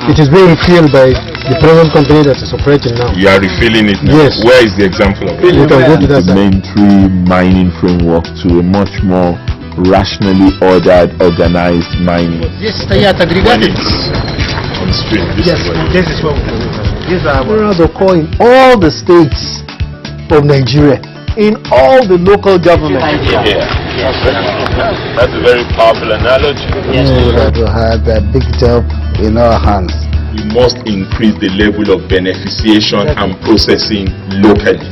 It is being filled by the present company that is operating now. You are refilling it now? Yes. Where is the example of it? You can go to that side. Complementary mining framework to a much more rationally ordered, organized mining. Yes, they are aggregated. On stream. Yes, this is what we do. These are in all the states of Nigeria, in all the local governments. Yes. That's a very powerful analogy. Yes, We had a big job in our hands. We must increase the level of beneficiation and processing locally.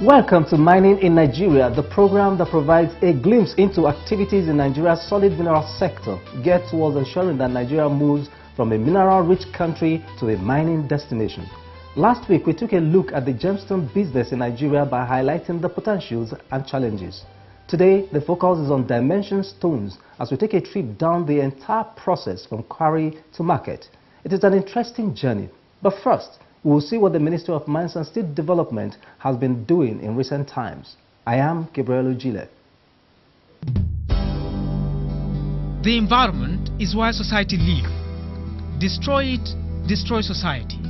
Welcome to Mining in Nigeria, the program that provides a glimpse into activities in Nigeria's solid mineral sector, geared towards ensuring that Nigeria moves from a mineral-rich country to a mining destination. Last week, we took a look at the gemstone business in Nigeria by highlighting the potentials and challenges. Today, the focus is on dimension stones as we take a trip down the entire process from quarry to market. It is an interesting journey, but first, we will see what the Ministry of Mines and Steel Development has been doing in recent times. I am Gabriel Ujile. The environment is where society lives. Destroy it, destroy society.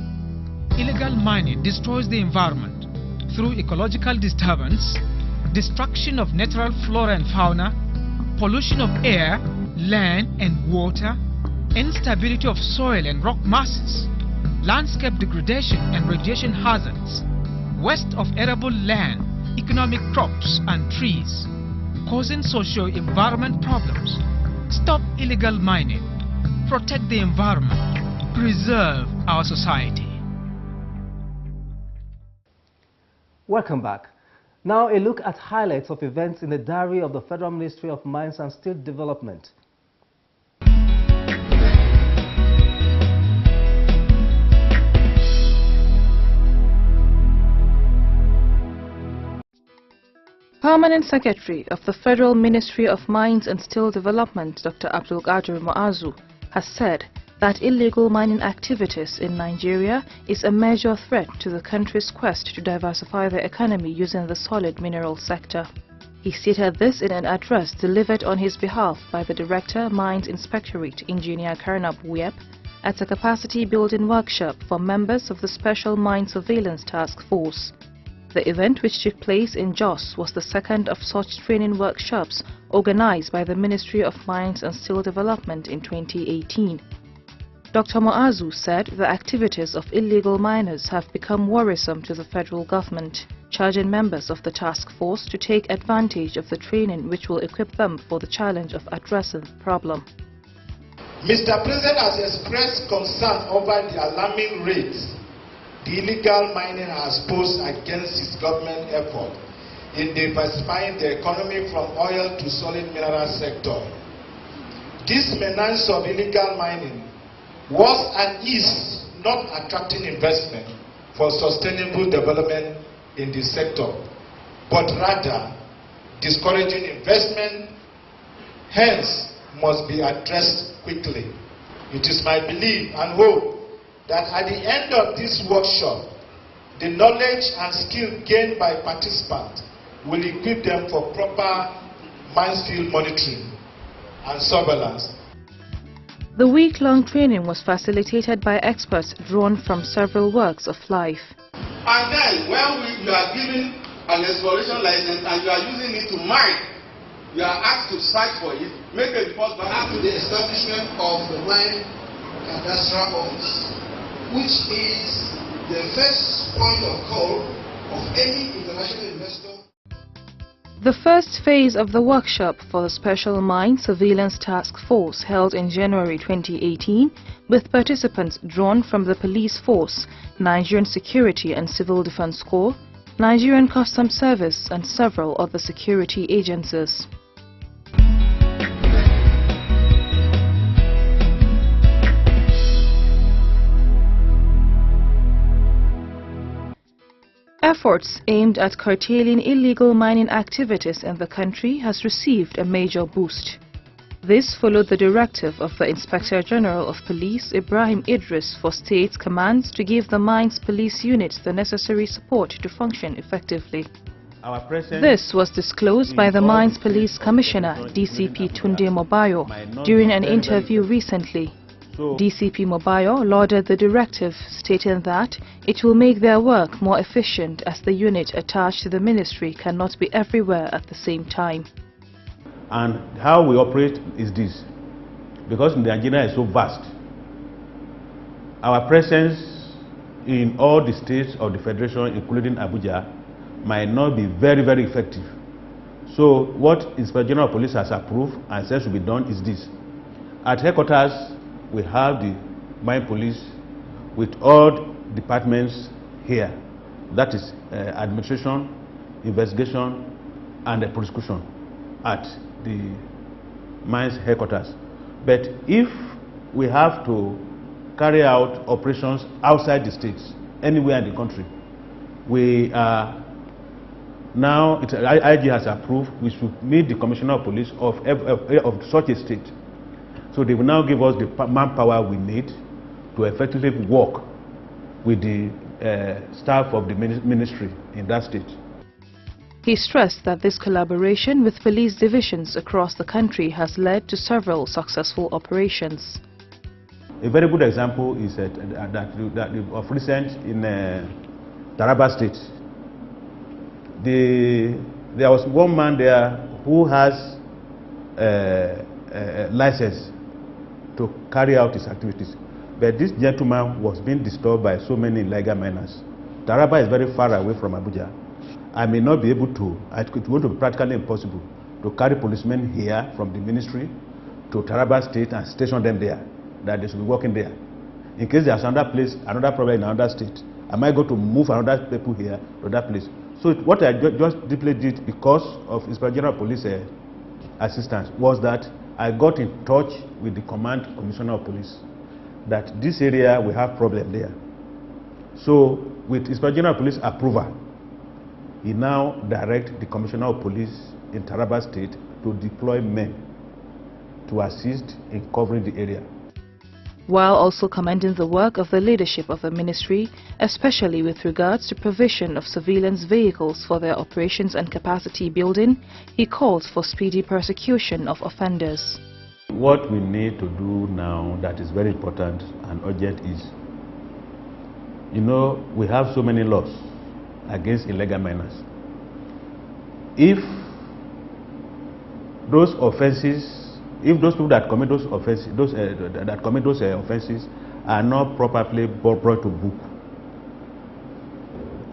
Illegal mining destroys the environment through ecological disturbance, destruction of natural flora and fauna, pollution of air, land and water, instability of soil and rock masses, landscape degradation and radiation hazards, waste of arable land, economic crops and trees, causing socio-environment problems. Stop illegal mining, protect the environment, preserve our society. Welcome back. Now a look at highlights of events in the diary of the Federal Ministry of Mines and Steel Development. Permanent Secretary of the Federal Ministry of Mines and Steel Development, Dr. Abdulkadir Muazu, has said that illegal mining activities in Nigeria is a major threat to the country's quest to diversify the economy using the solid mineral sector. He stated this in an address delivered on his behalf by the Director, Mines Inspectorate, Engineer Karnab Wiep, at a capacity-building workshop for members of the Special Mine Surveillance Task Force. The event, which took place in Jos, was the second of such training workshops organized by the Ministry of Mines and Steel Development in 2018. Dr. Muazu said the activities of illegal miners have become worrisome to the federal government, charging members of the task force to take advantage of the training which will equip them for the challenge of addressing the problem. Mr. President has expressed concern over the alarming rates the illegal mining has posed against its government effort in diversifying the economy from oil to solid mineral sector. This menace of illegal mining was and is not attracting investment for sustainable development in the sector, but rather discouraging investment, hence must be addressed quickly. It is my belief and hope that at the end of this workshop, the knowledge and skill gained by participants will equip them for proper mine steel monitoring and surveillance. The week-long training was facilitated by experts drawn from several walks of life. And then, when you are given an exploration license and you are using it to mine, you are asked to search for it, make a report back to the establishment of the mine cadastral office, which is the first point of call of any international investor. The first phase of the workshop for the Special Mine Surveillance Task Force held in January 2018, with participants drawn from the Police Force, Nigerian Security and Civil Defense Corps, Nigerian Customs Service and several other security agencies. Efforts aimed at curtailing illegal mining activities in the country has received a major boost. This followed the directive of the Inspector General of Police, Ibrahim Idris, for state commands to give the Mines Police Unit the necessary support to function effectively. This was disclosed by the Mines Police Commissioner, DCP Tunde Mobayo, during an interview recently. DCP Mobayo lauded the directive, stating that it will make their work more efficient as the unit attached to the ministry cannot be everywhere at the same time. And how we operate is this: because Nigeria is so vast, our presence in all the states of the Federation, including Abuja, might not be very, very effective. So what Inspector General of Police has approved and said should be done is this. At headquarters, we have the Mine Police with all departments here. That is administration, investigation, and the prosecution at the mines headquarters. But if we have to carry out operations outside the states, anywhere in the country, we are now, IG has approved, we should meet the Commissioner of Police of such a state. So they will now give us the manpower we need to effectively work with the staff of the ministry in that state. He stressed that this collaboration with police divisions across the country has led to several successful operations. A very good example is that of recent in Taraba State. There was one man there who has a license to carry out his activities, but this gentleman was being disturbed by so many illegal miners. Taraba is very far away from Abuja. I may not be able to, it would be practically impossible to carry policemen here from the ministry to Taraba State and station them there, that they should be working there. In case there's another place, another problem in another state, am I going to move another people here to that place? So what I just deeply did because of Inspector General of Police assistance was that I got in touch with the Command Commissioner of Police that this area we have problem there. So with Inspector General of Police approval, he now directs the Commissioner of Police in Taraba State to deploy men to assist in covering the area. While also commending the work of the leadership of the ministry, especially with regards to provision of surveillance vehicles for their operations and capacity building, he called for speedy prosecution of offenders. What we need to do now that is very important and urgent is, you know, we have so many laws against illegal miners. If those offenses, if those people that commit those offenses, offenses are not properly brought to book,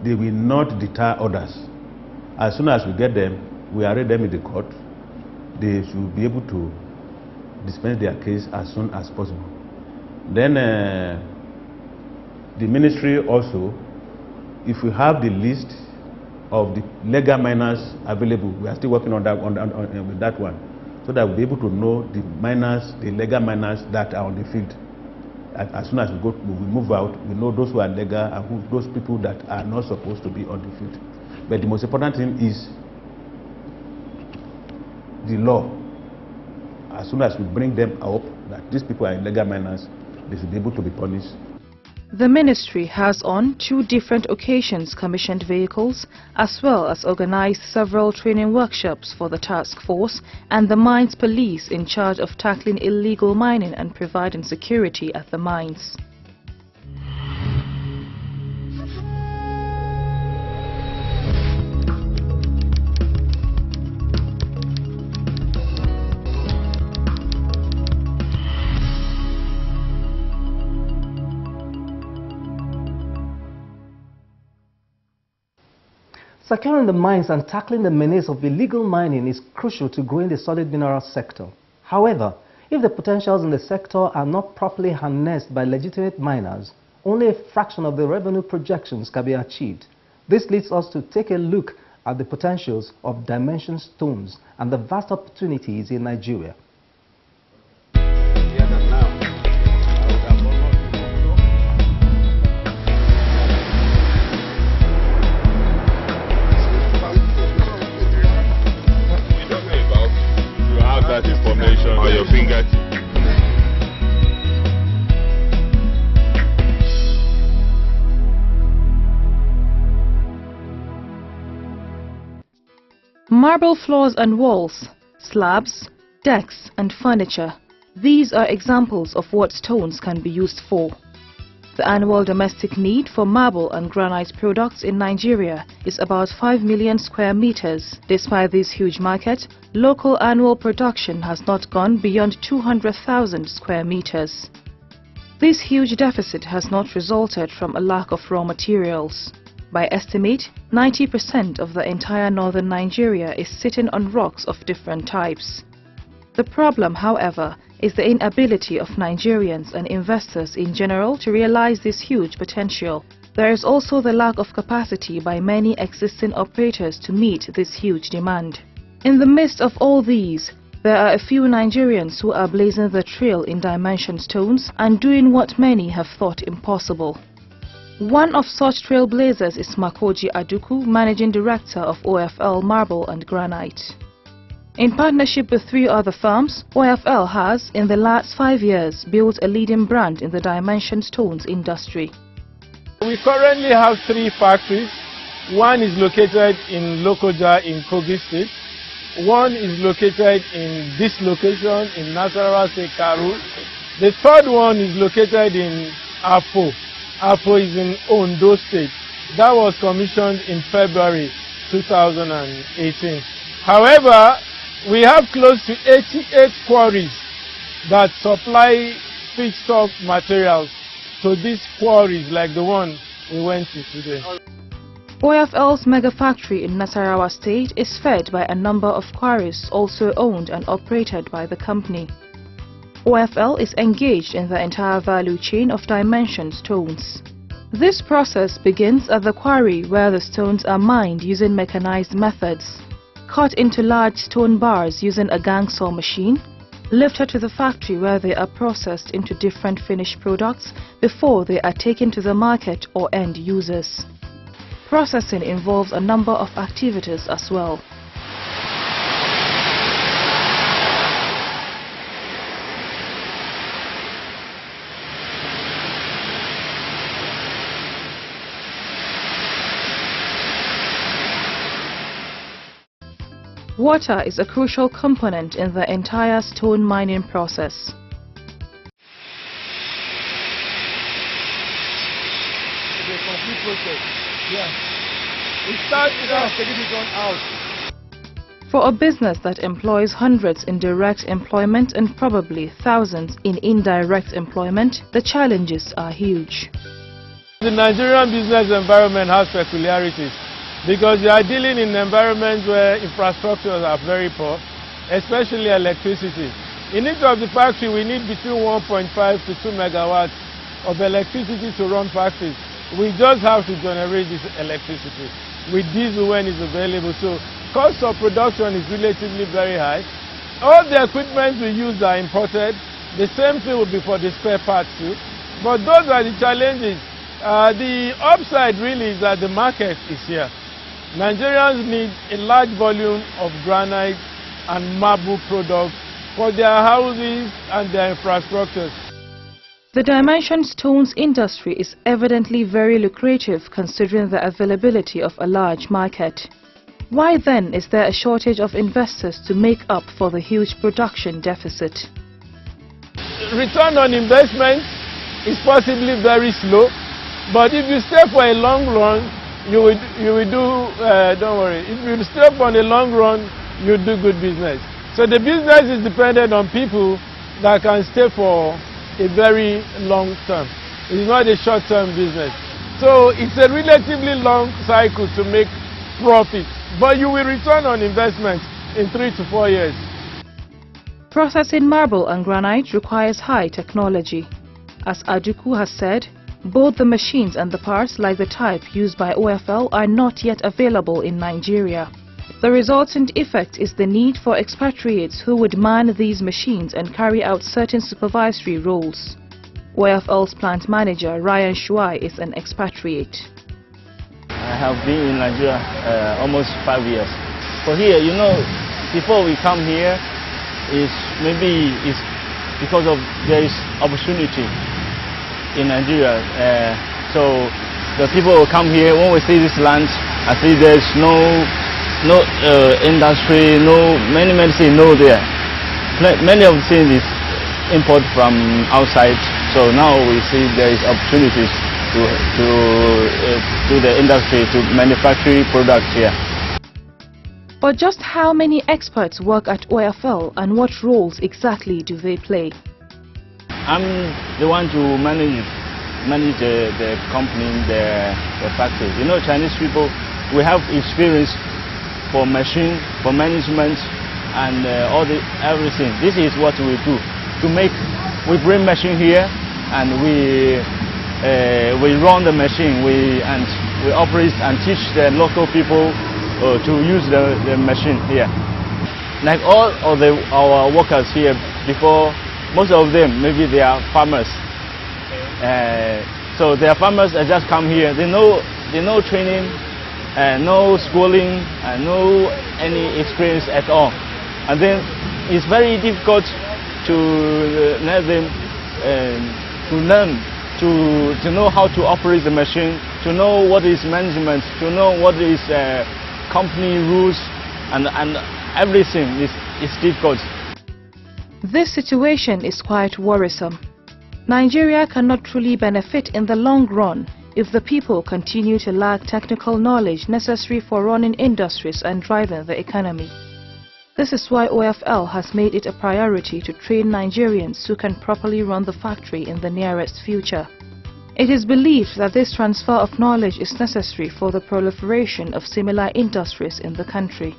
they will not deter others. As soon as we get them, we arraign them in the court. They should be able to dispense their case as soon as possible. Then the ministry also, if we have the list of the legal miners available, we are still working on that with that one, so that we'll be able to know the miners, the legal miners that are on the field. As soon as we move out, we know those who are legal and those people that are not supposed to be on the field. But the most important thing is the law. As soon as we bring them up, that these people are illegal miners, they should be able to be punished. The ministry has on 2 different occasions commissioned vehicles, as well as organized several training workshops for the task force and the mines police in charge of tackling illegal mining and providing security at the mines. Securing the mines and tackling the menace of illegal mining is crucial to growing the solid mineral sector. However, if the potentials in the sector are not properly harnessed by legitimate miners, only a fraction of the revenue projections can be achieved. This leads us to take a look at the potentials of dimension stones and the vast opportunities in Nigeria. marble floors and walls, slabs, decks and furniture. These are examples of what stones can be used for. The annual domestic need for marble and granite products in Nigeria is about 5 million square meters. Despite this huge market, local annual production has not gone beyond 200,000 square meters. This huge deficit has not resulted from a lack of raw materials. By estimate, 90% of the entire northern Nigeria is sitting on rocks of different types. The problem, however, is the inability of Nigerians and investors in general to realize this huge potential. There is also the lack of capacity by many existing operators to meet this huge demand. In the midst of all these, there are a few Nigerians who are blazing the trail in dimension stones and doing what many have thought impossible. One of such trailblazers is Makoji Aduku, Managing Director of OFL Marble and Granite. In partnership with 3 other firms, OFL has, in the last 5 years, built a leading brand in the dimension stones industry. We currently have 3 factories. One is located in Lokoja in Kogi State. One is located in this location in Nasarawa State, Karu. The third one is located in Afo. Afo is in Ondo State. That was commissioned in February 2018. However, we have close to 88 quarries that supply feedstock materials to these quarries like the one we went to today. OFL's mega factory in Nasarawa State is fed by a number of quarries also owned and operated by the company. OFL is engaged in the entire value chain of dimension stones. This process begins at the quarry where the stones are mined using mechanized methods, cut into large stone bars using a gang saw machine, lifted to the factory where they are processed into different finished products before they are taken to the market or end users. Processing involves a number of activities as well. Water is a crucial component in the entire stone mining process. The complete process. Yeah. We start without taking it on out. For a business that employs hundreds in direct employment and probably thousands in indirect employment, the challenges are huge. The Nigerian business environment has peculiarities, because you are dealing in environments where infrastructures are very poor, especially electricity. In each of the factory, we need between 1.5 to 2 megawatts of electricity to run factories. We just have to generate this electricity with diesel when it's available. So cost of production is relatively very high. All the equipment we use are imported. The same thing will be for the spare parts too. But those are the challenges. The upside really is that the market is here. Nigerians need a large volume of granite and marble products for their houses and their infrastructures. The dimension stones industry is evidently very lucrative considering the availability of a large market. Why then is there a shortage of investors to make up for the huge production deficit? Return on investment is possibly very slow, but if you stay for a long run, you will do, don't worry, if you stay for a long run, you do good business. So the business is dependent on people that can stay for a very long term. It's not a short-term business. So it's a relatively long cycle to make profit, but you will return on investment in 3 to 4 years. Processing marble and granite requires high technology. As Aduku has said, both the machines and the parts like the type used by OFL are not yet available in Nigeria. The resultant effect is the need for expatriates who would man these machines and carry out certain supervisory roles. OFL's plant manager Ryan Shuai is an expatriate. I have been in Nigeria almost 5 years. For here, you know, before we come here, maybe it's because of there is opportunity in Nigeria. So the people will come here. When we see this land, I see there's no no industry, no many things no there. Many of the things is import from outside. So now we see there is opportunities to the industry to manufacture products here. But just how many experts work at OFL and what roles exactly do they play? I'm the one to manage the company, the factory. You know, Chinese people, we have experience for machine, for management, and everything. This is what we do. We bring machine here, and we run the machine. We operate and teach the local people to use the machine here. Like all of our workers here before, most of them maybe they are farmers. So they are farmers that just come here. They know training, no schooling, and no any experience at all. And then it's very difficult to let them to learn to know how to operate the machine, to know what is management, to know what is company rules, and everything is difficult. This situation is quite worrisome. Nigeria cannot truly benefit in the long run if the people continue to lack technical knowledge necessary for running industries and driving the economy. This is why OFL has made it a priority to train Nigerians who can properly run the factory in the nearest future. It is believed that this transfer of knowledge is necessary for the proliferation of similar industries in the country.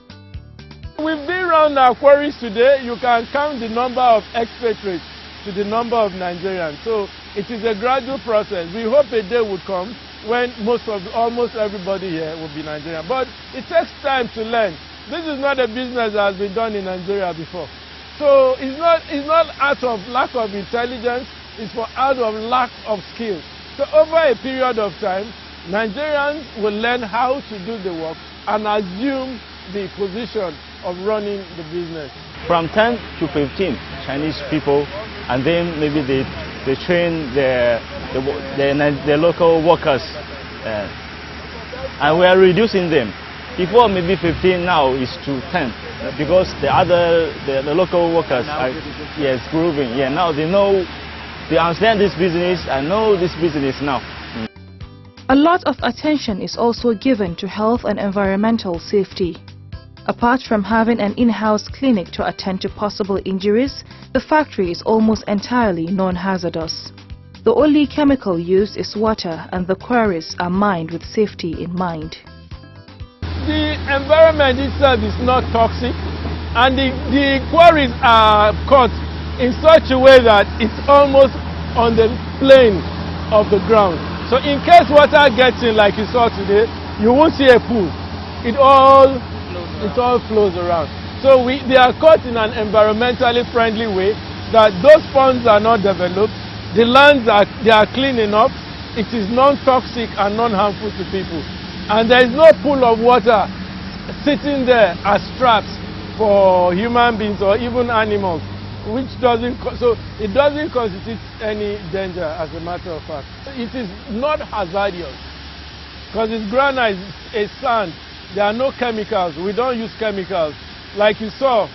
We've been around our quarries today. You can count the number of expatriates to the number of Nigerians. So it is a gradual process. We hope a day would come when almost everybody here will be Nigerian. But it takes time to learn. This is not a business that has been done in Nigeria before. So it's not out of lack of intelligence, it's out of lack of skill. So over a period of time, Nigerians will learn how to do the work and assume the position of running the business. From 10 to 15 Chinese people, and then maybe they train the local workers, and we are reducing them. Before maybe 15, now is to 10, because the local workers are growing. Yeah, now they understand this business and know this business now. A lot of attention is also given to health and environmental safety. Apart from having an in-house clinic to attend to possible injuries, the factory is almost entirely non-hazardous. The only chemical used is water, and the quarries are mined with safety in mind. The environment itself is not toxic, and the quarries are cut in such a way that it's almost on the plane of the ground. So in case water gets in like you saw today, you won't see a pool. It all flows around. So they are cut in an environmentally friendly way that those ponds are not developed, the lands they are clean enough, it is non-toxic and non-harmful to people. And there is no pool of water sitting there as traps for human beings or even animals, which doesn't constitute any danger, as a matter of fact. It is not hazardous because it's granite, it's sand. There are no chemicals. We don't use chemicals. Like you saw,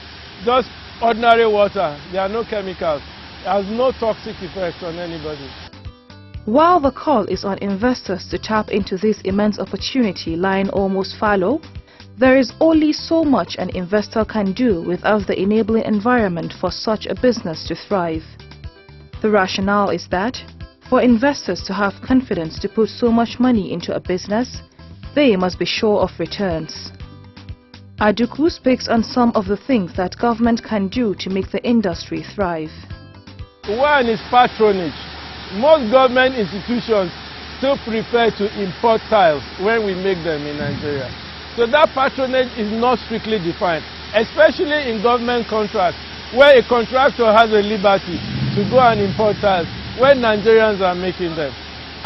just ordinary water. There are no chemicals. It has no toxic effects on anybody. While the call is on investors to tap into this immense opportunity lying almost fallow, there is only so much an investor can do without the enabling environment for such a business to thrive. The rationale is that, for investors to have confidence to put so much money into a business, they must be sure of returns. Aduku speaks on some of the things that government can do to make the industry thrive. One is patronage. Most government institutions still prefer to import tiles when we make them in Nigeria. So that patronage is not strictly defined, especially in government contracts, where a contractor has a liberty to go and import tiles when Nigerians are making them.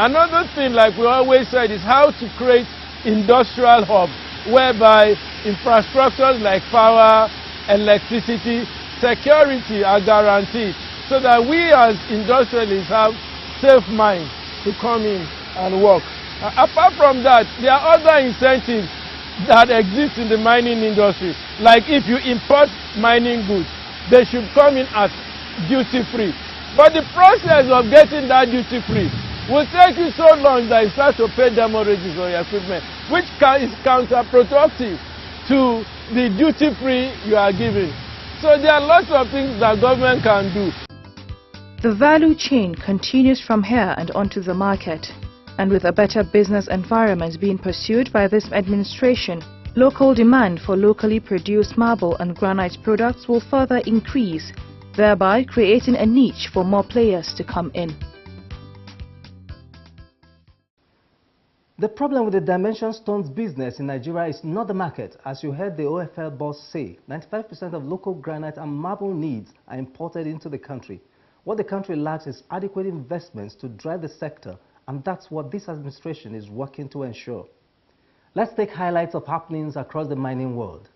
Another thing, like we always said, is how to create industrial hubs, whereby infrastructures like power, electricity, security are guaranteed, so that we as industrialists have safe mind to come in and work. Apart from that, there are other incentives that exist in the mining industry. Like if you import mining goods, they should come in as duty-free. But the process of getting that duty-free will take you so long that you start to pay demurrages on your equipment, which is counterproductive to the duty-free you are giving. So there are lots of things that government can do. The value chain continues from here and onto the market. And with a better business environment being pursued by this administration, local demand for locally produced marble and granite products will further increase, thereby creating a niche for more players to come in. The problem with the dimension stones business in Nigeria is not the market. As you heard the OFL boss say, 95% of local granite and marble needs are imported into the country. What the country lacks is adequate investments to drive the sector, and that's what this administration is working to ensure. Let's take highlights of happenings across the mining world.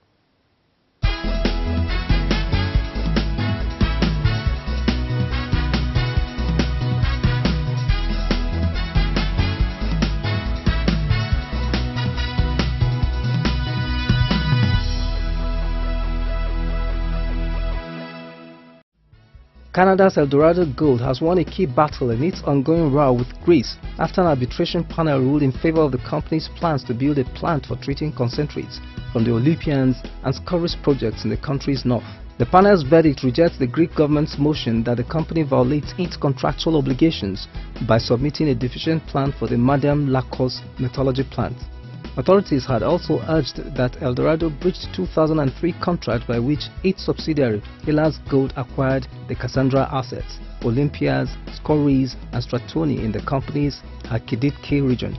Canada's Eldorado Gold has won a key battle in its ongoing row with Greece after an arbitration panel ruled in favor of the company's plans to build a plant for treating concentrates from the Olympians and Scoris projects in the country's north. The panel's verdict rejects the Greek government's motion that the company violates its contractual obligations by submitting a deficient plan for the Madiam Lakos metallurgy plant. Authorities had also urged that Eldorado breached the 2003 contract by which its subsidiary, Hilas Gold, acquired the Cassandra assets, Olympias, Scoris and Stratoni in the company's Hakiditke region.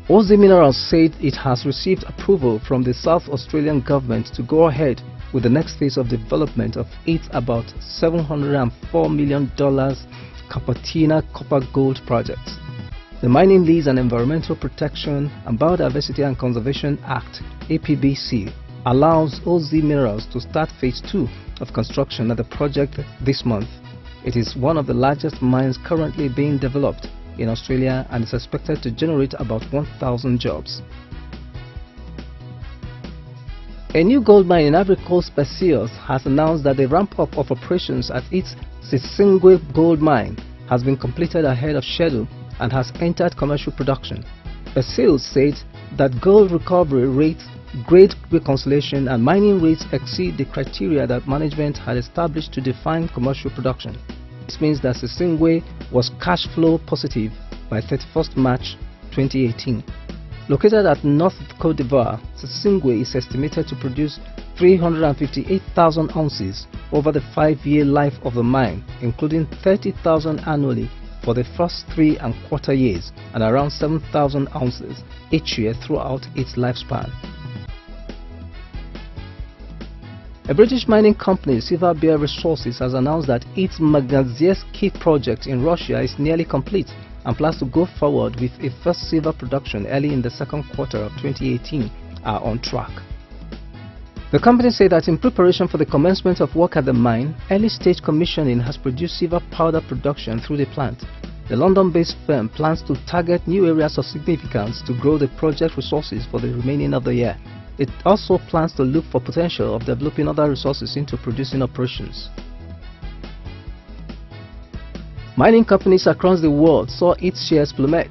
OZ Minerals said it has received approval from the South Australian government to go ahead with the next phase of development of its about $704 million Capatina copper-gold project. The Mining Lease and Environmental Protection and Biodiversity and Conservation Act, APBC, allows OZ Minerals to start Phase 2 of construction at the project this month. It is one of the largest mines currently being developed in Australia and is expected to generate about 1,000 jobs. A new gold mine in Ivory Coast, Perseus, has announced that the ramp-up of operations at its Sisingwe gold mine has been completed ahead of schedule and has entered commercial production. Perseus said that gold recovery rates, grade reconciliation and mining rates exceed the criteria that management had established to define commercial production. This means that Sisingwe was cash flow positive by 31st March 2018. Located at North Côte d'Ivoire, Sisingwe is estimated to produce 358,000 ounces over the 5-year life of the mine, including 30,000 annually for the first 3¼ years and around 7,000 ounces each year throughout its lifespan. A British mining company, Silver Bear Resources, has announced that its Magnazieski project in Russia is nearly complete and plans to go forward with a first silver production early in the second quarter of 2018 are on track. The company said that in preparation for the commencement of work at the mine, early-stage commissioning has produced silver powder production through the plant. The London-based firm plans to target new areas of significance to grow the project resources for the remaining of the year. It also plans to look for potential of developing other resources into producing operations. Mining companies across the world saw its shares plummet,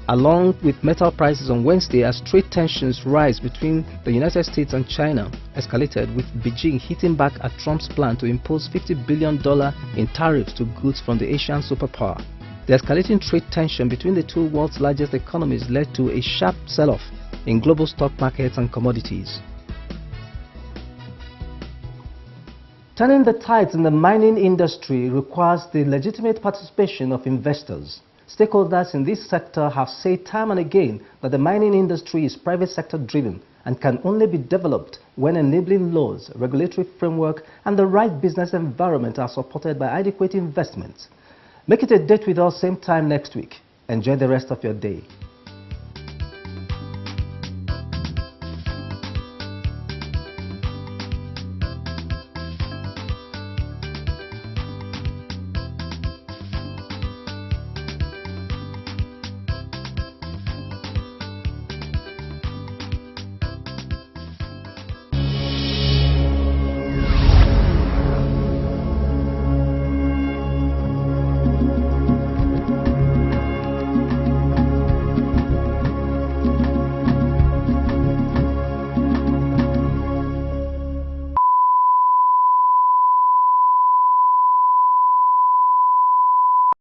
along with metal prices on Wednesday as trade tensions rise between the United States and China escalated, with Beijing hitting back at Trump's plan to impose $50 billion in tariffs to goods from the Asian superpower. The escalating trade tension between the two world's largest economies led to a sharp sell-off in global stock markets and commodities. Turning the tides in the mining industry requires the legitimate participation of investors. Stakeholders in this sector have said time and again that the mining industry is private sector driven and can only be developed when enabling laws, regulatory framework and the right business environment are supported by adequate investment. Make it a date with us same time next week. Enjoy the rest of your day.